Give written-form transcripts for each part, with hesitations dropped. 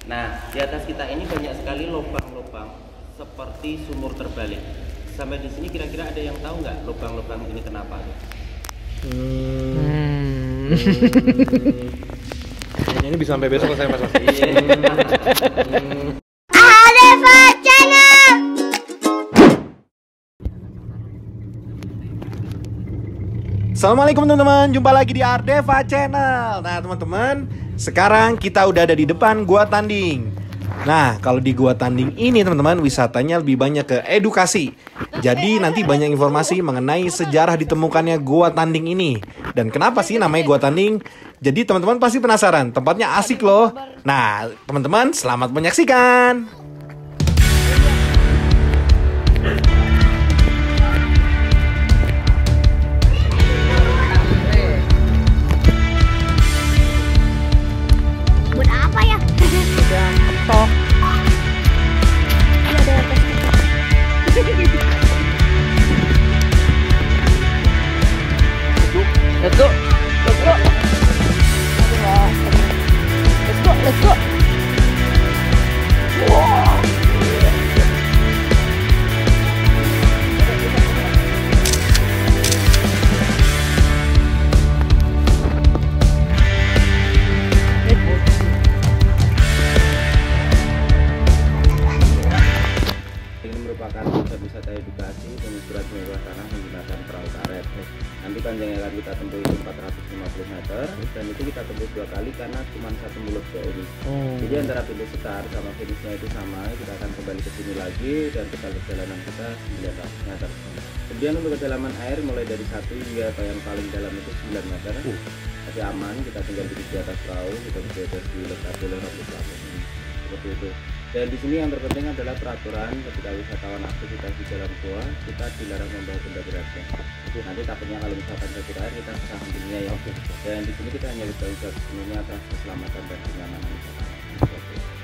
Nah, di atas kita ini banyak sekali lubang-lubang seperti sumur terbalik. Sampai di sini kira-kira ada yang tahu nggak lubang-lubang ini kenapa? Kayaknya ini bisa sampai besok saya Mas. Assalamualaikum teman-teman, jumpa lagi di Ardeva Channel. Nah teman-teman, sekarang kita udah ada di depan Gua Tanding. Nah kalau di Gua Tanding ini teman-teman, wisatanya lebih banyak ke edukasi. Jadi nanti banyak informasi mengenai sejarah ditemukannya Gua Tanding ini. Dan kenapa sih namanya Gua Tanding? Jadi teman-teman pasti penasaran, tempatnya asik loh. Nah teman-teman, selamat menyaksikan. Let's go. Let's go. Let's go. Let's go. Wow. Ini merupakan pusat wisata edukasi pengukuran bawah tanah menggunakan perahu karet. Nanti panjangnya akan kita tempuh itu 450 meter dan itu kita tempuh 2 kali karena cuma 1 mulut kayak ini. Jadi antara pintu start sama finishnya itu sama, kita akan kembali ke sini lagi dan total perjalanan kita 900 meter. Kemudian untuk kedalaman air mulai dari 1 hingga yang paling dalam itu 9 meter. Masih aman, kita tinggal duduk di atas perahu, kita bisa dilengkapi oleh rompis lapis seperti itu. Dan di sini yang terpenting adalah peraturan ketika wisatawan aktivitas di dalam gua, kita dilarang membawa benda beracun. Nanti takutnya kalau misalkan jatuh air kita bisa ambilnya ya. Dan di sini kita hanya bertanggung jawab sepenuhnya atas keselamatan dan kenyamanan wisatawan.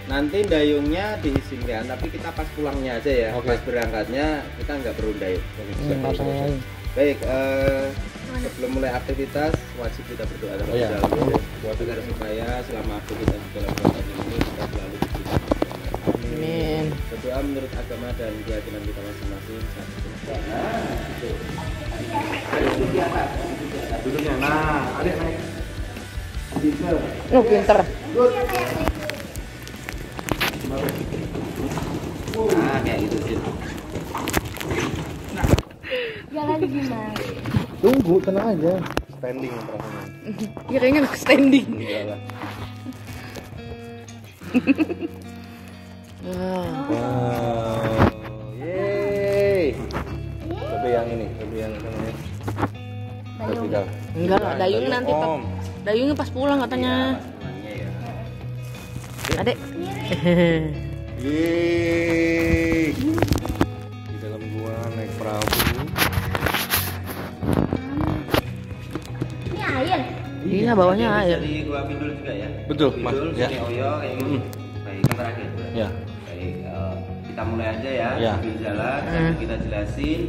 Nanti dayungnya diizinkan, tapi kita pas pulangnya aja ya. Pas berangkatnya kita nggak perlu dayung. Baik, sebelum mulai aktivitas wajib kita berdoa terlebih dahulu agar supaya selama aktivitas di dalam gua ini kita selalu diberikan. Amin. Berdoa menurut agama dan keyakinan kita masing-masing. Duduknya, nah adik naik. Lu pinter. Nah, kayak gitu sih. Jalan gimana? Tunggu, tenang aja. Standing rasanya. Kirain anak standing. Iyalah. Wow. Yeay. Tapi yang ini, tapi yang namanya vertikal. Enggak, dayungnya nanti Om. dayungnya pas pulang katanya. Adek. Yeay. Di dalam gua naik perahu. Ini air. Iya, bawahnya air. Dari gua Pindul juga ya. Betul, Mas. Pindul, Ya. Sungai Oyo kayak gitu. Baik, yang terakhir. Ya. Baik, kita mulai aja ya. Ya. Sambil jalan, sambil kita jelasin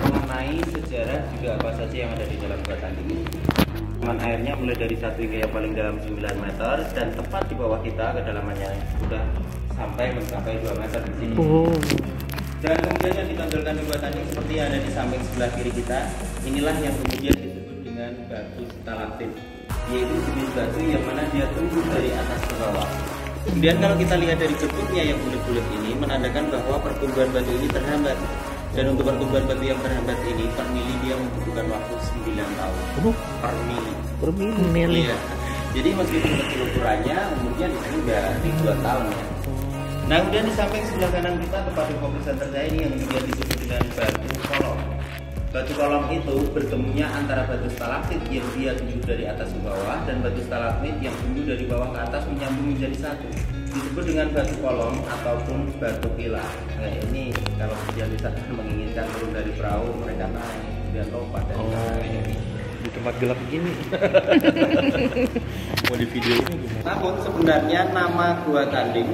mengenai sejarah juga apa saja yang ada di dalam Gua Tanding ini. Teman airnya mulai dari 1 hingga yang paling dalam 9 meter dan tepat di bawah kita kedalamannya sudah sampai mencapai 2 meter di sini. Dan kemudian yang ditampilkan di Gua Tanding seperti yang ada di samping sebelah kiri kita, inilah yang kemudian disebut dengan batu stalaktit, yaitu jenis batu yang mana dia tumbuh dari atas ke bawah. Kemudian kalau kita lihat dari bentuknya yang bulat-bulat ini menandakan bahwa pertumbuhan batu ini terhambat. Dan untuk pertumbuhan batu yang terhambat ini per mili dia membutuhkan waktu 9 tahun. Per mili. Iya. Jadi meskipun kecil ukurannya, umurnya di sini udah ribuan tahun ya. Nah kemudian di samping sebelah kanan kita tempat di fokus center saya ini yang juga disebut dengan batu kolom. Batu kolom itu bertemunya antara batu stalaktit yang dia tumbuh dari atas ke bawah dan batu stalagmit yang tumbuh dari bawah ke atas menyambung menjadi satu. Disebut dengan batu kolom ataupun batu pilar. Nah ini kalau kemudian wisatawan menginginkan turun dari perahu, mereka naik kemudian lompat dari ini. Di tempat gelap begini. Mau di video ini gimana? Namun sebenarnya nama Gua Tanding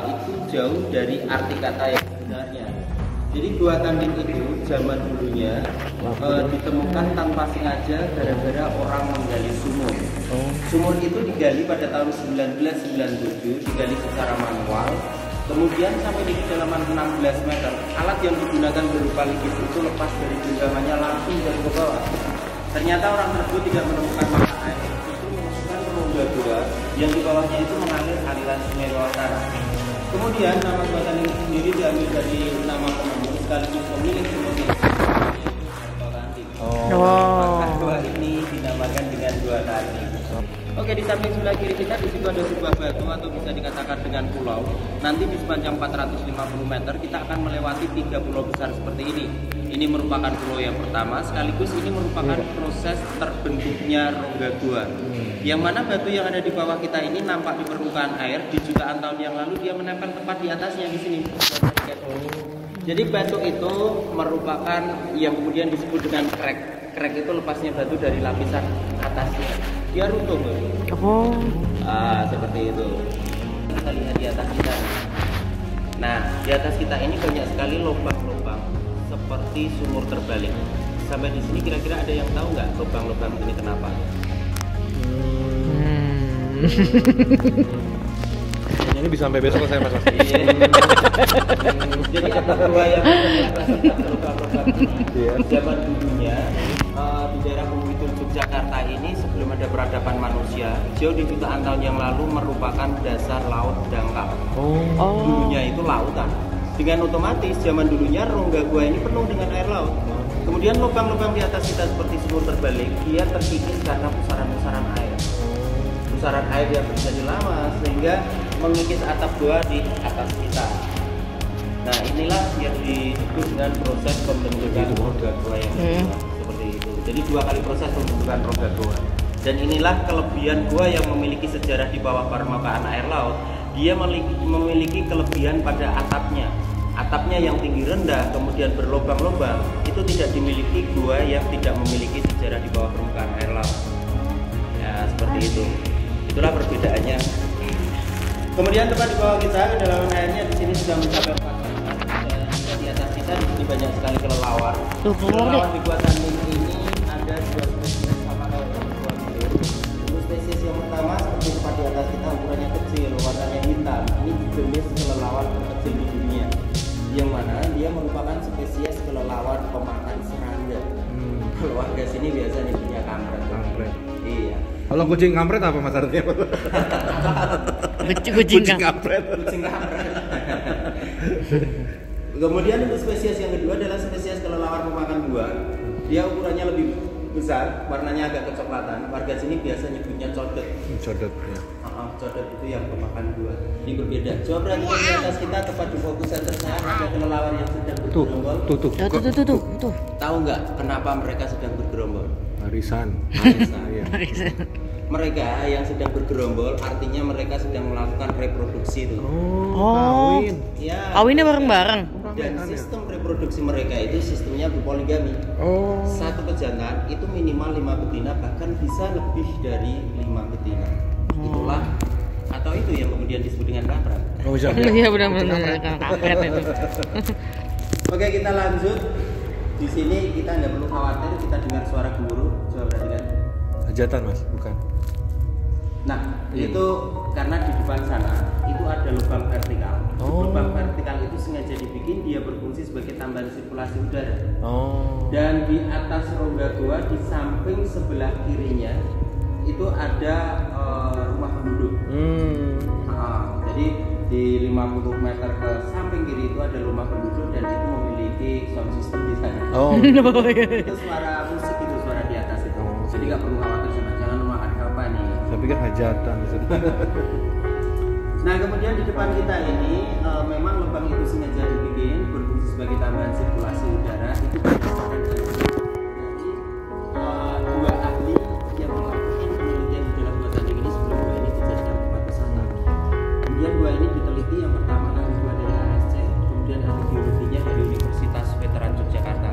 itu jauh dari arti kata yang sebenarnya. Jadi gua tanding itu zaman dulunya ditemukan tanpa sengaja gara-gara orang menggali sumur. Sumur itu digali pada tahun 1997, digali secara manual. Kemudian sampai di kedalaman 16 meter, alat yang digunakan berupa ligis itu lepas dari genggamannya langsung jatuh ke bawah. Ternyata orang tersebut tidak menemukan mata air, itu menemukan rongga gua yang di bawahnya itu mengalir aliran sungai bawah tanah. Kemudian nama gua tanding itu sendiri diambil dari nama penemu sekaligus pemilik sumur itu. Maka gua ini dinamakan dengan gua tanding. Oke, di samping sebelah kiri kita di situ ada sebuah batu atau bisa dikatakan dengan pulau. Nanti di sepanjang 450 meter kita akan melewati 3 pulau besar seperti ini. Ini merupakan pulau yang pertama, sekaligus ini merupakan proses terbentuknya rongga gua. Yang mana batu yang ada di bawah kita ini nampak di permukaan air di jutaan tahun yang lalu dia menempel tepat di atasnya di sini. Jadi batu itu merupakan yang kemudian disebut dengan crack. Crack itu lepasnya batu dari lapisan atasnya. Dia runtuh. Seperti itu. Kita lihat di atas kita. Nah, di atas kita ini banyak sekali lubang-lubang seperti sumur terbalik. Sampai di sini kira-kira ada yang tahu nggak lubang-lubang ini kenapa? Ini bisa sampai besok saya mas. Jadi ada dua yang lubang-lubang ini. Zaman dulunya di daerah Bukit Yogyakarta ini sebelum ada peradaban manusia, jauh di jutaan tahun yang lalu merupakan dasar laut dangkal. Dulunya itu lautan. Dengan otomatis zaman dulunya rongga gua ini penuh dengan air laut. Kemudian lubang-lubang di atas kita seperti sumur terbalik, dia terkikis karena pusaran-pusaran air. Pusaran air yang terjadi lama sehingga mengikis atap gua di atas kita. Nah, inilah yang disebut dengan proses pembentukan rongga gua yang kedua. Seperti itu. Jadi 2 kali proses pembentukan rongga gua. Dan inilah kelebihan gua yang memiliki sejarah di bawah permukaan air laut. Dia memiliki kelebihan pada atapnya. Atapnya yang tinggi rendah kemudian berlubang-lubang itu tidak dimiliki gua yang tidak memiliki sejarah di bawah permukaan air laut. Ya, seperti itu. Itulah perbedaannya. Kemudian tepat di bawah kita kedalaman airnya di sini sudah mencapai 4 meter. Dan di atas kita di sini banyak sekali kelelawar. Kelelawar di gua tanding ini ada 2 spesies sama kayak gua gitu. Untuk spesies yang pertama seperti tempat di atas kita ukurannya kecil, warnanya hitam. Ini jenis kelelawar terkecil di dunia. Yang mana dia merupakan spesies kelelawar pemakan serangga. Kalau warga sini biasa nyebutnya kampret. Iya. Kalau kucing kampret apa mas artinya? Kucing kampret. Kucing kampret. Kemudian untuk spesies yang kedua adalah spesies kelelawar pemakan buah. Dia ukurannya lebih besar, warnanya agak kecoklatan. Warga sini biasa nyebutnya codot. Codot ya. Codot itu yang pemakan buah. Ini berbeda. Coba perhatikan di atas kita tepat di fokus center saya ada kelelawar yang sedang bergerombol. Tuh. Tahu nggak kenapa mereka sedang bergerombol? Arisan. Iya. Mereka yang sedang bergerombol artinya mereka sedang melakukan reproduksi itu. Kawin. Ya. Kawinnya bareng-bareng. Dan sistem reproduksi mereka itu sistemnya berpoligami. Satu pejantan itu minimal 5 betina, bahkan bisa lebih dari 5 betina. Itulah atau itu yang kemudian disebut dengan kampret. Iya benar-benar kampret itu. Oke, kita lanjut. Di sini kita nggak perlu khawatir kita dengar suara gemuruh. Coba perhatikan. Hajatan mas, bukan. Nah, itu karena di depan sana itu ada lubang vertikal. Lubang vertikal itu sengaja dibikin dia berfungsi sebagai tambahan sirkulasi udara. Dan di atas rongga gua di samping sebelah kirinya itu ada rumah penduduk. Jadi di 50 meter ke samping kiri itu ada rumah penduduk dan itu memiliki sound system di sana. Itu suara musik itu, suara di atas itu. Jadi nggak perlu khawatir sama jangan rumah ada apa nih. Saya pikir hajatan. Nah, kemudian di depan kita ini memang lubang itu sengaja dibikin berfungsi sebagai tambahan sirkulasi udara. Itu berdasarkan dari dua ahli yang melakukan penelitian di dalam gua tanding ini sebelum gua ini dijadikan tempat wisata. Kemudian gua ini diteliti yang pertama kali gua dari ASC, kemudian ahli geologinya dari Universitas Veteran Yogyakarta.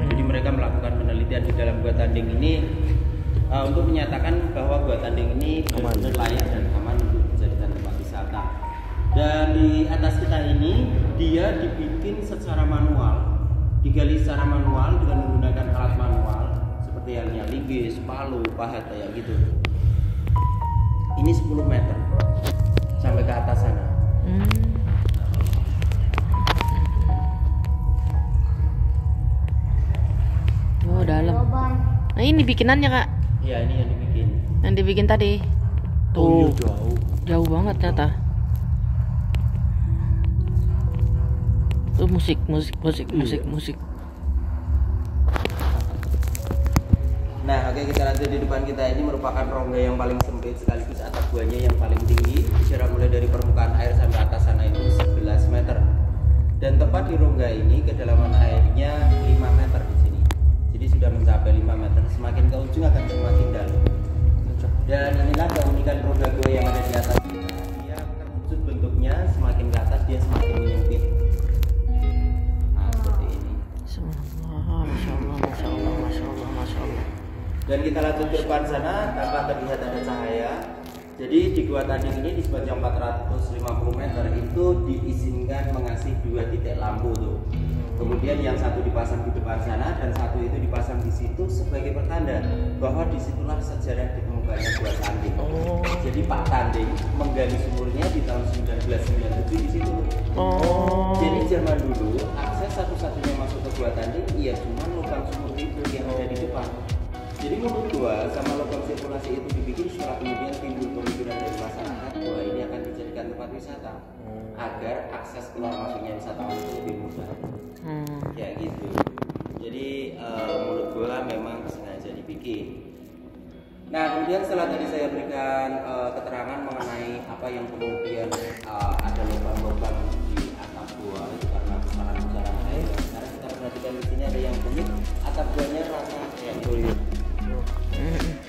Jadi mereka melakukan penelitian di dalam gua tanding ini untuk menyatakan bahwa gua tanding ini benar-benar layak dan aman untuk dijadikan tempat wisata. Dan di atas kita ini dia dibikin secara manual, digali secara manual dengan menggunakan alat manual seperti halnya linggis, palu, pahat kayak gitu. Ini 10 meter sampai ke atas sana. Oh, dalam. Nah, ini bikinannya, Kak. Iya, ini yang dibikin. Yang dibikin tadi. Oh, Tuh. iya, jauh. Jauh banget ternyata. Tuh musik. Nah, oke, kita lanjut. Di depan kita ini merupakan rongga yang paling sempit sekaligus atap guanya yang paling tinggi. Jarak mulai dari permukaan air sampai atas sana itu 11 meter. Dan tepat di rongga ini kedalaman airnya 5 meter di sini. Jadi sudah mencapai 5 meter. Semakin ke ujung akan semakin dalam. Dan inilah keunikan rongga gua yang ada di atas kita. Dia terwujud bentuknya, semakin ke atas dia semakin menyempit. Nah, seperti ini. Masya Allah. Dan kita lanjut ke depan sana, tanpa terlihat ada cahaya. Jadi di gua tanding ini di sepanjang 450 meter itu diizinkan mengasih 2 titik lampu tuh. Kemudian yang satu dipasang di depan sana dan satu itu dipasang di situ sebagai pertanda bahwa disitulah sejarah ditemukannya gua tanding. Jadi Pak Tanding menggali sumurnya di tahun 1997 di situ. Jadi zaman dulu akses satu-satunya masuk ke gua tanding ya cuma lubang sumur itu yang ada di depan. Jadi menurut gua sama lubang sirkulasi itu dibikin setelah kemudian timbul pemikiran dari masyarakat bahwa ini akan dijadikan tempat wisata agar akses keluar masuknya wisatawan itu lebih mudah. Ya gitu. Jadi menurut gua memang sengaja dibikin. Nah kemudian setelah tadi saya berikan keterangan mengenai apa yang kemudian ada lubang-lubang di atap gua itu karena besaran air. Sekarang kita perhatikan di sini ada yang unik, atap guanya rata kayak tuyul.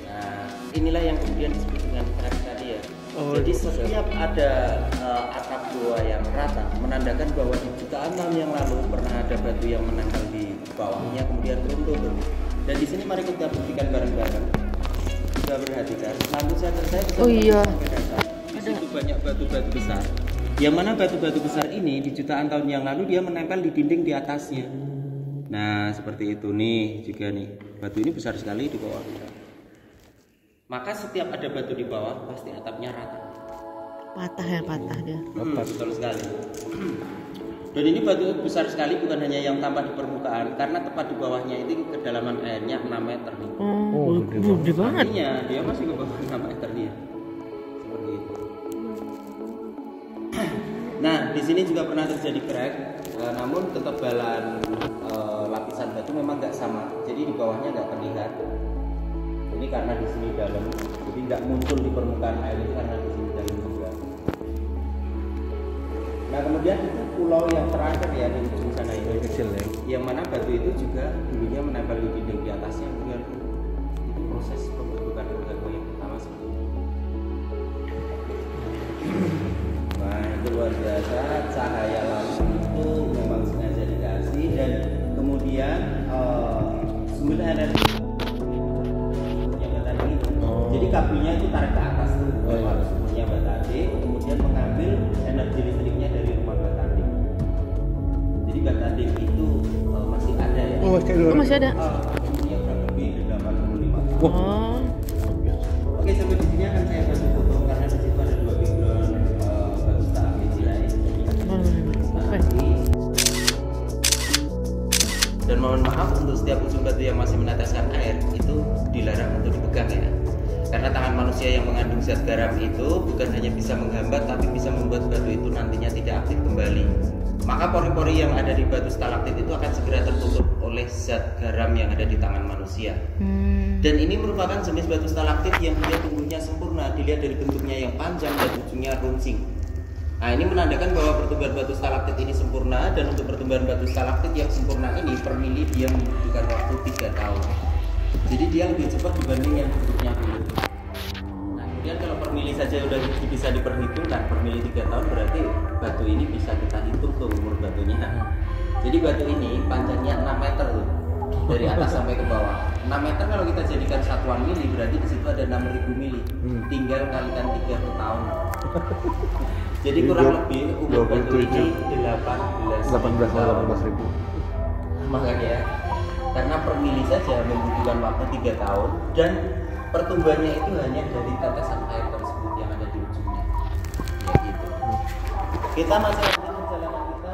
Nah, inilah yang kemudian disebut dengan crack tadi ya. Jadi setiap ada atap gua yang rata menandakan bahwa di jutaan tahun yang lalu pernah ada batu yang menempel di bawahnya kemudian runtuh. Dan di sini mari kita buktikan bareng-bareng. Kita perhatikan. Lampu senter saya bisa sampai dasar. Di situ banyak batu-batu besar. Yang mana batu-batu besar ini di jutaan tahun yang lalu dia menempel di dinding di atasnya. Nah seperti itu nih juga nih, batu ini besar sekali di bawah kita. Maka setiap ada batu di bawah pasti atapnya rata. Patah dia. Betul sekali. Dan ini batu besar sekali, bukan hanya yang tampak di permukaan, karena tepat di bawahnya itu kedalaman airnya 6 meter nih. Gede banget. Artinya dia masih ke bawah 6 meter dia. Seperti itu. Nah di sini juga pernah terjadi crack, namun ketebalan lapisan batu memang nggak sama, jadi di bawahnya nggak terlihat. Ini karena di sini dalam, jadi nggak muncul di permukaan air itu karena di sini dalam juga. Nah kemudian itu pulau yang terakhir ya di ujung sana ini kecil ya, yang mana batu itu juga dulunya menempel di dinding di atasnya, kemudian itu proses pembentukan rongga yang pertama seperti ini. Nah itu luar biasa, cahaya lampu itu memang sengaja dikasih dan kemudian sumber energi yang batang itu. Jadi kabelnya itu tarik ke atas tuh, harus sumbernya batang, kemudian mengambil energi listriknya dari rumah batang. Jadi batang itu masih ada ya. Masih ada. Umurnya kurang lebih 85. Oke, sampai di sini akan saya kasih foto karena di situ ada 2 background batu stalaktit lain. Dan mohon maaf untuk setiap ujung batu yang masih meneteskan air itu dilarang untuk dipegang ya. Karena tangan manusia yang mengandung zat garam itu bukan hanya bisa menghambat tapi bisa membuat batu itu nantinya tidak aktif kembali. Maka pori-pori yang ada di batu stalaktit itu akan segera tertutup oleh zat garam yang ada di tangan manusia. Dan ini merupakan jenis batu stalaktit yang dia tumbuhnya sempurna, dilihat dari bentuknya yang panjang dan ujungnya runcing. Nah ini menandakan bahwa pertumbuhan batu stalaktit ini sempurna, dan untuk pertumbuhan batu stalaktit yang sempurna ini per mili dia membutuhkan waktu 3 tahun. Jadi dia lebih cepat dibanding yang bentuknya bulat. Nah kemudian kalau per mili saja udah bisa diperhitungkan, per mili 3 tahun berarti batu ini bisa kita hitung tuh umur batunya. Jadi batu ini panjangnya 6 meter tuh, dari atas sampai ke bawah. 6 meter kalau kita jadikan satuan mili berarti di situ ada 6.000 mili. Tinggal kalikan 3 per tahun. Jadi kurang lebih umur batu ini 18 ribu. Makanya ya, karena per mili saja membutuhkan waktu 3 tahun dan pertumbuhannya itu hanya dari tetesan air tersebut yang ada di ujungnya. Ya gitu. Kita masih lanjut perjalanan kita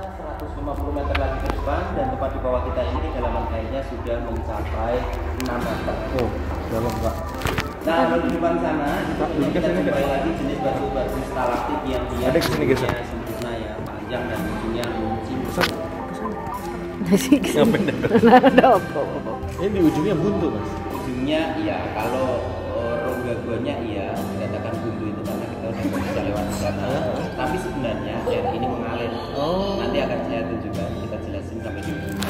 150 meter lagi ke depan dan tepat di bawah kita ini kedalaman airnya sudah mencapai 6 meter. Oh, dalam Pak. Nah, di depan sana kita jumpai lagi jenis batu-batu stalaktit yang dia sempurna ya, panjang dan ujungnya runcing. Ada apa? Ini di ujungnya buntu, Mas. Ujungnya iya, kalau rongga guanya iya, dikatakan buntu itu karena kita sudah bisa lewat di sana. Tapi sebenarnya air ini mengalir. Nanti akan saya tunjukkan, kita jelasin sampai di ujungnya.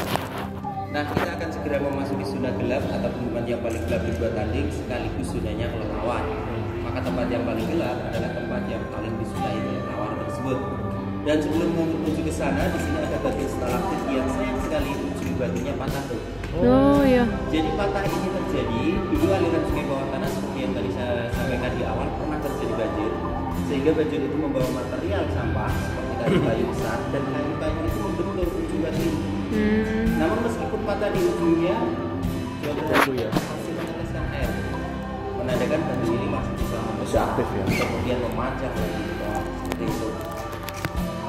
Nah, kita akan segera memasuki zona gelap atau tempat yang paling gelap di Gua Tanding sekaligus zonanya kelelawar. Maka tempat yang paling gelap adalah tempat yang paling disukai oleh kelelawar tersebut. Dan sebelum menuju ke sana, di sini ada bagian stalaktit yang sayang sekali ujung batunya patah tuh. Oh iya. Jadi patah ini terjadi dulu aliran sungai bawah tanah seperti yang tadi saya sampaikan di awal pernah terjadi banjir, sehingga banjir itu membawa material sampah seperti kayu-kayu besar dan kayu-kayu itu membentur ujung batu ini. Namun meskipun patah di ujungnya, masih meneteskan air, menandakan batu ini masih bisa aktif ya. Kemudian memanjang lagi seperti itu.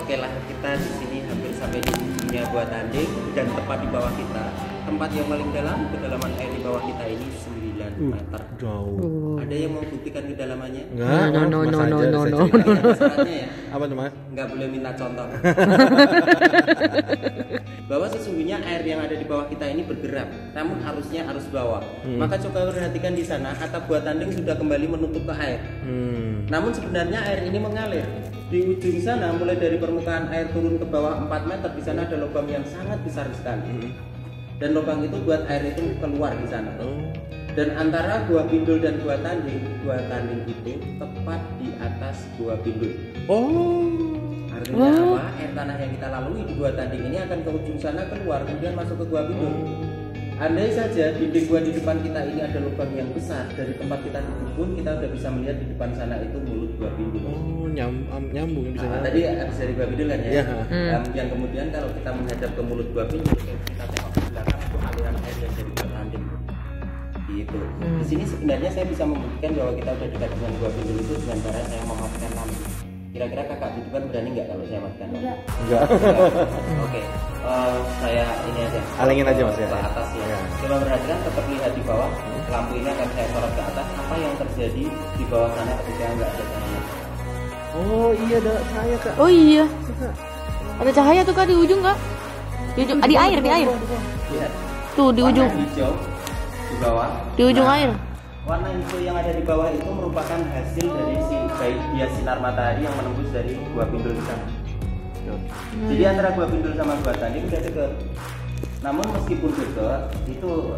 Oke lah, kita di sini hampir sampai di ujungnya Gua Tanding dan tepat di bawah kita, tempat yang paling dalam, kedalaman air di bawah kita ini 9 meter. Jauh. Ada yang mau buktikan kedalamannya? Enggak, No. Syaratnya ya, Apa tuh, Mas? nggak boleh minta contoh. Bahwa sesungguhnya air yang ada di bawah kita ini bergerak, namun arusnya arus bawah. Maka coba perhatikan di sana, atap Gua Tanding sudah kembali menutup ke air. Namun sebenarnya air ini mengalir. Di ujung sana, mulai dari permukaan air turun ke bawah 4 meter, di sana ada lubang yang sangat besar sekali. Dan lubang itu buat air itu keluar di sana. Dan antara Gua Pindul dan Gua Tanding itu tepat di atas Gua Pindul. Artinya apa? Air tanah yang kita lalui di Gua Tanding ini akan ke ujung sana keluar, kemudian masuk ke Gua Pindul. Andai saja dinding gua di depan kita ini ada lubang yang besar, dari tempat kita duduk pun kita udah bisa melihat di depan sana itu mulut Gua Pindul. Nyambung bisa. Tadi habis dari Gua Pindul kan ya. Iya. Yang kemudian kalau kita menghadap ke mulut Gua Pindul, kita tengok ke belakang itu aliran air yang dari Gua Tanding. Gitu. Di sini sebenarnya saya bisa membuktikan bahwa kita udah dekat dengan Gua Pindul itu dengan cara saya mematikan lampu. Kira-kira kakak di depan berani nggak kalau saya matikan lampu? Enggak. Oke. Saya ini aja. Alingin aja, Mas ya. Ke atas ya. Coba perhatikan, tetap lihat di bawah. Lampu ini akan saya sorot ke atas. Apa yang terjadi di bawah sana ketika nggak ada cahaya? Oh iya, ada cahaya, Kak. Oh iya. Ada cahaya tuh Kak di ujung Kak. Di ujung, di air. Lihat. Tuh di ujung. Warna hijau di bawah. Di ujung air. Warna hijau yang ada di bawah itu merupakan hasil dari bias sinar matahari yang menembus dari Gua Pindul di sana. Jadi antara Gua Pindul sama Gua Tanding udah deket. Namun meskipun deket, itu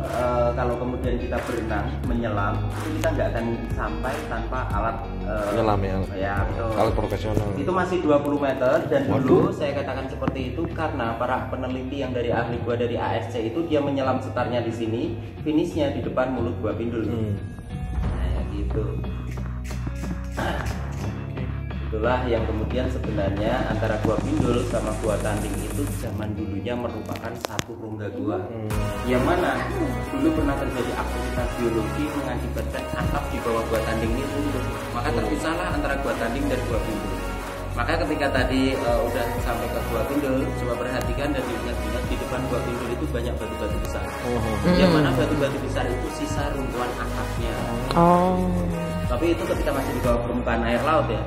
kalau kemudian kita berenang, menyelam, itu kita nggak akan sampai tanpa alat Menyelam ya. Ya, betul. Alat profesional. Itu masih 20 meter dan dulu saya katakan seperti itu karena para peneliti yang dari ahli gua dari ASC itu dia menyelam setarnya di sini, finishnya di depan mulut Gua Pindul. Nah, gitu. Itulah yang kemudian sebenarnya antara Gua Pindul sama Gua Tanding itu zaman dulunya merupakan satu rongga gua. Yang mana dulu pernah terjadi aktivitas geologi mengakibatkan atap di bawah Gua Tanding ini runtuh. Maka terpisahlah antara Gua Tanding dan Gua Pindul. Maka ketika tadi udah sampai ke Gua Pindul, coba perhatikan dan diingat-ingat di depan Gua Pindul itu banyak batu-batu besar. Yang mana batu-batu besar itu sisa runtuhan atapnya. Tapi itu ketika masih di bawah permukaan air laut ya.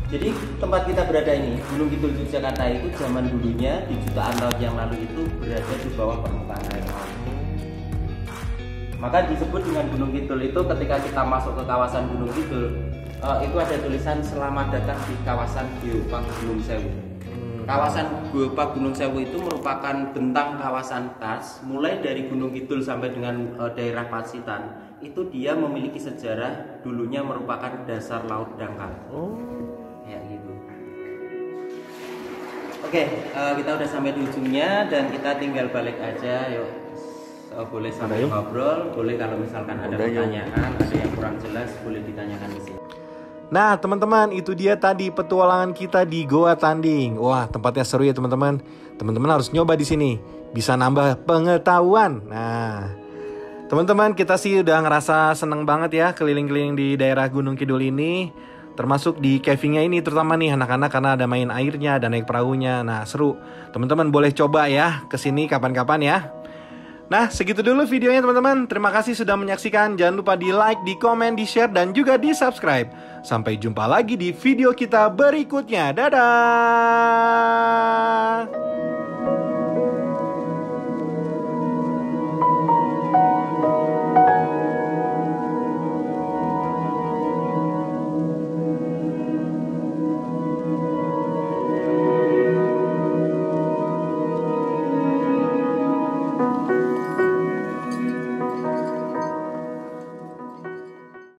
Jadi tempat kita berada ini, Gunung Kidul Yogyakarta itu zaman dulunya di jutaan tahun yang lalu itu berada di bawah permukaan air laut. Maka disebut dengan Gunung Kidul itu ketika kita masuk ke kawasan Gunung Kidul itu ada tulisan selamat datang di kawasan Geopark Gunung Sewu. Kawasan Geopark Gunung Sewu itu merupakan bentang kawasan khas mulai dari Gunung Kidul sampai dengan daerah Pacitan. Itu dia memiliki sejarah dulunya merupakan dasar laut dangkal. Ya gitu. Oke, kita udah sampai di ujungnya dan kita tinggal balik aja. Yuk, boleh sambil ngobrol, boleh kalau misalkan ada pertanyaan, ada yang kurang jelas boleh ditanyakan di sini. Nah teman-teman, itu dia tadi petualangan kita di Goa Tanding. Wah, tempatnya seru ya teman-teman. Teman-teman harus nyoba di sini, bisa nambah pengetahuan. Nah teman-teman, kita sih udah ngerasa seneng banget ya keliling-keliling di daerah Gunung Kidul ini. Termasuk di cavingnya ini, terutama nih anak-anak karena ada main airnya, ada naik perahunya. Nah seru, teman-teman boleh coba ya kesini kapan-kapan ya. Nah, segitu dulu videonya teman-teman. Terima kasih sudah menyaksikan. Jangan lupa di like, di komen, di share, dan juga di subscribe. Sampai jumpa lagi di video kita berikutnya. Dadah!